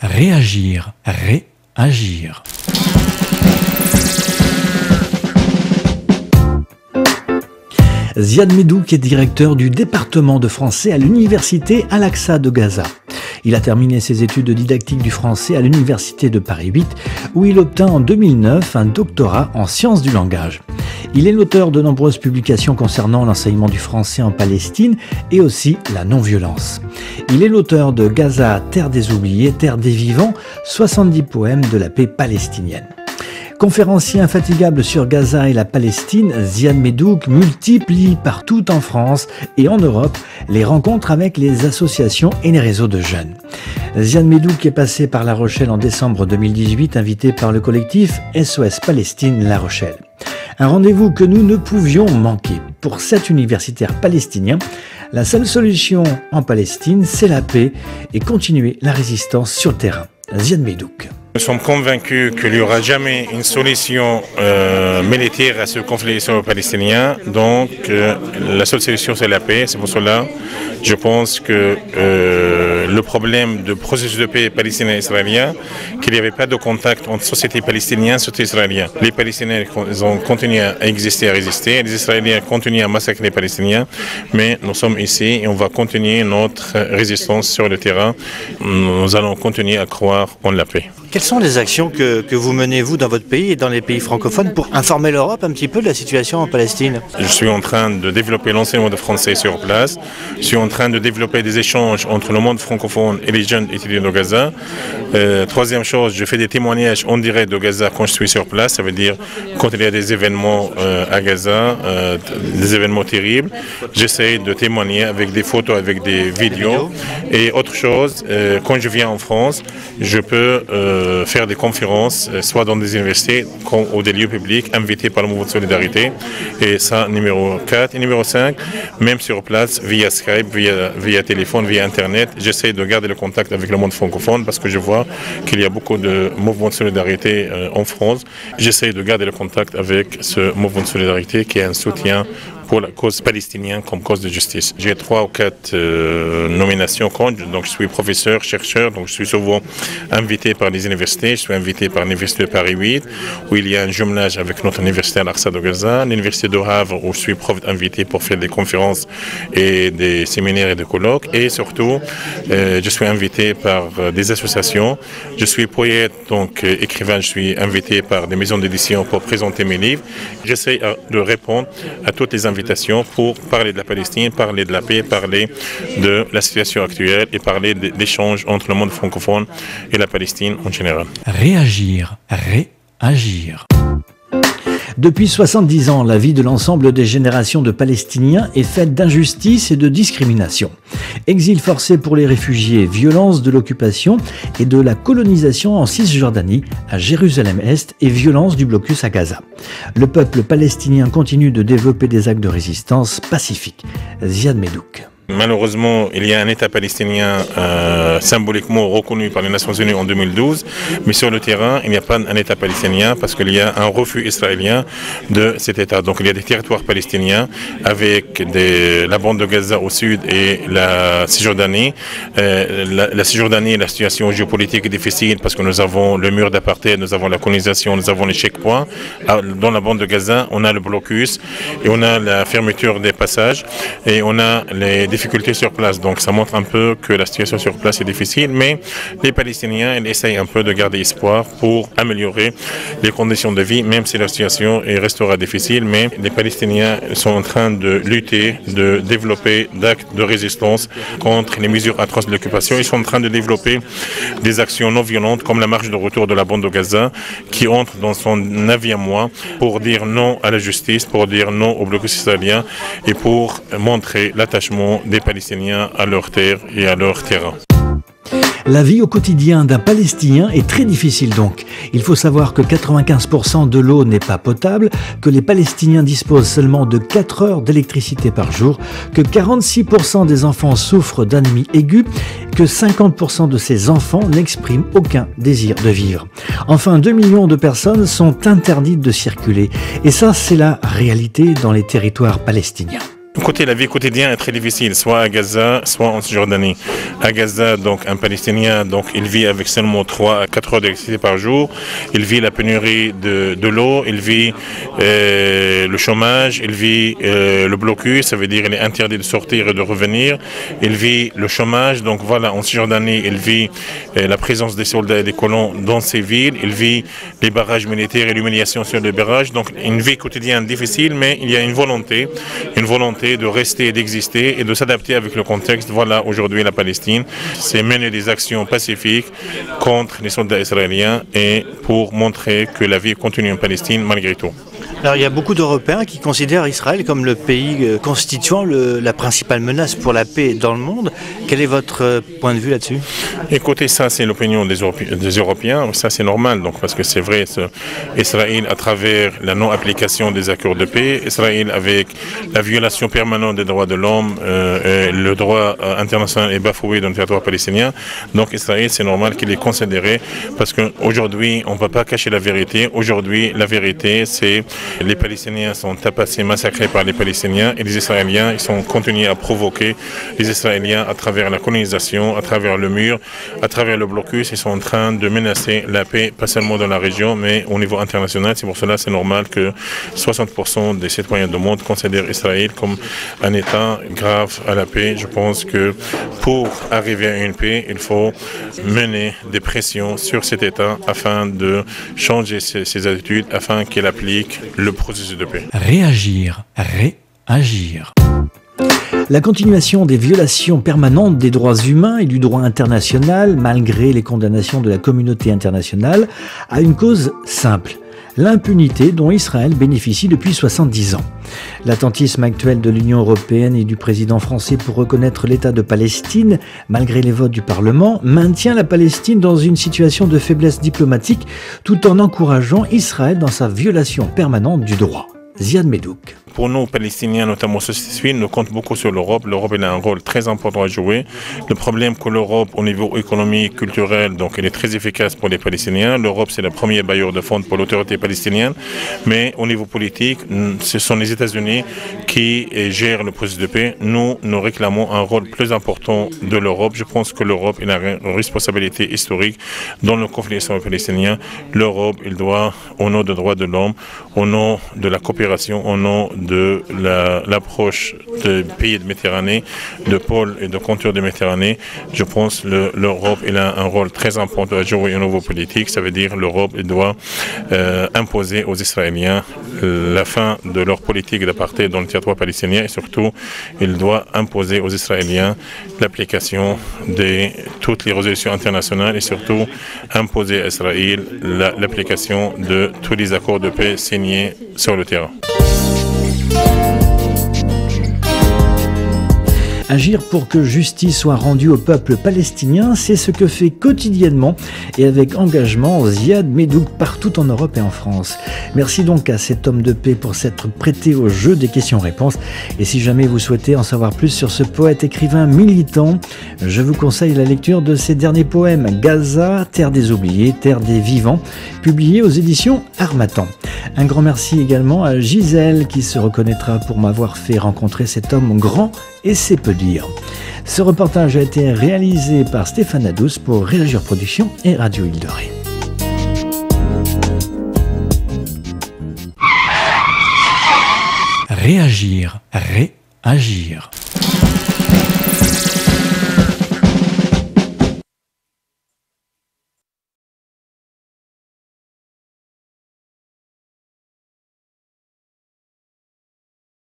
Réagir, réagir. Ziad Medouk est directeur du département de français à l'université Al-Aqsa de Gaza. Il a terminé ses études de didactique du français à l'université de Paris 8, où il obtint en 2009 un doctorat en sciences du langage. Il est l'auteur de nombreuses publications concernant l'enseignement du français en Palestine et aussi la non-violence. Il est l'auteur de Gaza, terre des oubliés, terre des vivants, 70 poèmes de la paix palestinienne. Conférencier infatigable sur Gaza et la Palestine, Ziad Medouk multiplie partout en France et en Europe les rencontres avec les associations et les réseaux de jeunes. Ziad Medouk est passé par La Rochelle en décembre 2018, invité par le collectif SOS Palestine La Rochelle. Un rendez-vous que nous ne pouvions manquer. Pour cet universitaire palestinien, la seule solution en Palestine, c'est la paix et continuer la résistance sur le terrain. Ziad Medouk. Nous sommes convaincus qu'il n'y aura jamais une solution militaire à ce conflit israélo-palestinien. Donc la seule solution c'est la paix. C'est pour cela je pense que le problème du processus de paix palestinien-israélien, qu'il n'y avait pas de contact entre société palestinienne et société israélienne. Les Palestiniens ont continué à exister, à résister. Les Israéliens continuent à massacrer les Palestiniens. Mais nous sommes ici et on va continuer notre résistance sur le terrain. Nous allons continuer à croire en la paix. Quelles sont les actions que vous menez, vous, dans votre pays et dans les pays francophones pour informer l'Europe un petit peu de la situation en Palestine? Je suis en train de développer l'enseignement de français sur place. Je suis en train de développer des échanges entre le monde francophone et les jeunes étudiants de Gaza. Troisième chose, je fais des témoignages en direct de Gaza quand je suis sur place. Ça veut dire quand il y a des événements à Gaza, des événements terribles. J'essaie de témoigner avec des photos, avec des vidéos. Et autre chose, quand je viens en France, je peux faire des conférences, soit dans des universités ou des lieux publics, invités par le mouvement de solidarité. Et ça, numéro 4. Et numéro 5, même sur place, via Skype, via téléphone, via Internet, j'essaie de garder le contact avec le monde francophone parce que je vois qu'il y a beaucoup de mouvements de solidarité en France. J'essaie de garder le contact avec ce mouvement de solidarité qui est un soutien pour la cause palestinienne comme cause de justice. J'ai 3 ou 4 nominations donc je suis professeur, chercheur, donc je suis souvent invité par les universités. Je suis invité par l'université de Paris 8, où il y a un jumelage avec notre université Al-Aqsa de Gaza, l'université de Havre, où je suis prof invité pour faire des conférences et des séminaires et des colloques, et surtout, je suis invité par des associations. Je suis poète, donc écrivain, je suis invité par des maisons d'édition pour présenter mes livres. J'essaie de répondre à toutes les invitations pour parler de la Palestine, parler de la paix, parler de la situation actuelle et parler d'échanges entre le monde francophone et la Palestine en général. Réagir, réagir. Depuis 70 ans, la vie de l'ensemble des générations de Palestiniens est faite d'injustice et de discrimination. Exil forcé pour les réfugiés, violence de l'occupation et de la colonisation en Cisjordanie, à Jérusalem-Est et violence du blocus à Gaza. Le peuple palestinien continue de développer des actes de résistance pacifiques. Ziad Medouk. Malheureusement, il y a un État palestinien symboliquement reconnu par les Nations Unies en 2012, mais sur le terrain, il n'y a pas un État palestinien parce qu'il y a un refus israélien de cet État. Donc il y a des territoires palestiniens avec la bande de Gaza au sud et la Cisjordanie. La Cisjordanie, la situation géopolitique est difficile parce que nous avons le mur d'apartheid, nous avons la colonisation, nous avons les checkpoints. Dans la bande de Gaza, on a le blocus et on a la fermeture des passages et on a les difficultés sur place. Donc ça montre un peu que la situation sur place est difficile, mais les Palestiniens ils essayent un peu de garder espoir pour améliorer les conditions de vie, même si la situation restera difficile. Mais les Palestiniens sont en train de lutter, de développer d'actes de résistance contre les mesures atroces de l'occupation. Ils sont en train de développer des actions non violentes comme la marche de retour de la bande de Gaza qui entre dans son 9e mois pour dire non à la justice, pour dire non au blocus israélien et pour montrer l'attachement des Palestiniens à leur terre et à leur terrain. La vie au quotidien d'un Palestinien est très difficile donc. Il faut savoir que 95% de l'eau n'est pas potable, que les Palestiniens disposent seulement de 4 heures d'électricité par jour, que 46% des enfants souffrent d'anémie aiguë, que 50% de ces enfants n'expriment aucun désir de vivre. Enfin, 2 millions de personnes sont interdites de circuler. Et ça, c'est la réalité dans les territoires palestiniens. Côté la vie quotidienne est très difficile, soit à Gaza, soit en Cisjordanie. À Gaza, donc un Palestinien, donc il vit avec seulement 3 à 4 heures d'électricité par jour. Il vit la pénurie de l'eau, il vit le chômage, il vit le blocus, ça veut dire qu'il est interdit de sortir et de revenir. Il vit le chômage, donc voilà, en Cisjordanie, il vit la présence des soldats et des colons dans ces villes. Il vit les barrages militaires et l'humiliation sur les barrages. Donc une vie quotidienne difficile, mais il y a une volonté de rester, d'exister et de s'adapter avec le contexte. Voilà, aujourd'hui la Palestine, c'est mener des actions pacifiques contre les soldats israéliens et pour montrer que la vie continue en Palestine malgré tout. Alors il y a beaucoup d'Européens qui considèrent Israël comme le pays constituant la principale menace pour la paix dans le monde. Quel est votre point de vue là-dessus? Écoutez, ça c'est l'opinion des Européens, ça c'est normal, donc, parce que c'est vrai, Israël à travers la non-application des accords de paix, Israël avec la violation permanente des droits de l'homme, le droit international est bafoué dans le territoire palestinien, donc Israël c'est normal qu'il est considéré, parce qu'aujourd'hui on ne peut pas cacher la vérité. Aujourd'hui la vérité c'est les Palestiniens sont tapassés, massacrés par les Palestiniens et les Israéliens, ils sont continués à provoquer les Israéliens à travers la colonisation, à travers le mur, à travers le blocus. Ils sont en train de menacer la paix, pas seulement dans la région, mais au niveau international. C'est pour cela c'est normal que 60% des citoyens du monde considèrent Israël comme un État grave à la paix. Je pense que pour arriver à une paix, il faut mener des pressions sur cet État afin de changer ses attitudes, afin qu'il applique le processus de paix. Réagir, réagir. La continuation des violations permanentes des droits humains et du droit international, malgré les condamnations de la communauté internationale, a une cause simple: l'impunité dont Israël bénéficie depuis 70 ans. L'attentisme actuel de l'Union européenne et du président français pour reconnaître l'État de Palestine, malgré les votes du Parlement, maintient la Palestine dans une situation de faiblesse diplomatique tout en encourageant Israël dans sa violation permanente du droit. Ziad Medouk. Pour nous, Palestiniens, notamment société civile, nous compte beaucoup sur l'Europe. L'Europe a un rôle très important à jouer. Le problème que l'Europe, au niveau économique, culturel, donc elle est très efficace pour les Palestiniens. L'Europe, c'est le premier bailleur de fonds pour l'autorité palestinienne. Mais au niveau politique, ce sont les États-Unis qui gèrent le processus de paix. Nous réclamons un rôle plus important de l'Europe. Je pense que l'Europe a une responsabilité historique dans le conflit israélo-palestinien. L'Europe, il doit, au nom des droits de l'homme, au nom de la coopération, au nom de l'approche des pays de Méditerranée, de pôle et de contour de Méditerranée, je pense que l'Europe a un rôle très important à jouer au niveau politique. Ça veut dire l'Europe doit imposer aux Israéliens la fin de leur politique d'apartheid dans le territoire palestinien et surtout, il doit imposer aux Israéliens l'application de toutes les résolutions internationales et surtout imposer à Israël l'application de tous les accords de paix signés sur le terrain. Agir pour que justice soit rendue au peuple palestinien, c'est ce que fait quotidiennement et avec engagement Ziad Medouk partout en Europe et en France. Merci donc à cet homme de paix pour s'être prêté au jeu des questions-réponses. Et si jamais vous souhaitez en savoir plus sur ce poète écrivain militant, je vous conseille la lecture de ses derniers poèmes Gaza, Terre des oubliés, Terre des vivants, publiés aux éditions Harmattan. Un grand merci également à Gisèle qui se reconnaîtra pour m'avoir fait rencontrer cet homme grand et c'est peu dire. Ce reportage a été réalisé par Stéphane Adous pour Réagir Productions et Radio Île de Ré. Réagir, réagir.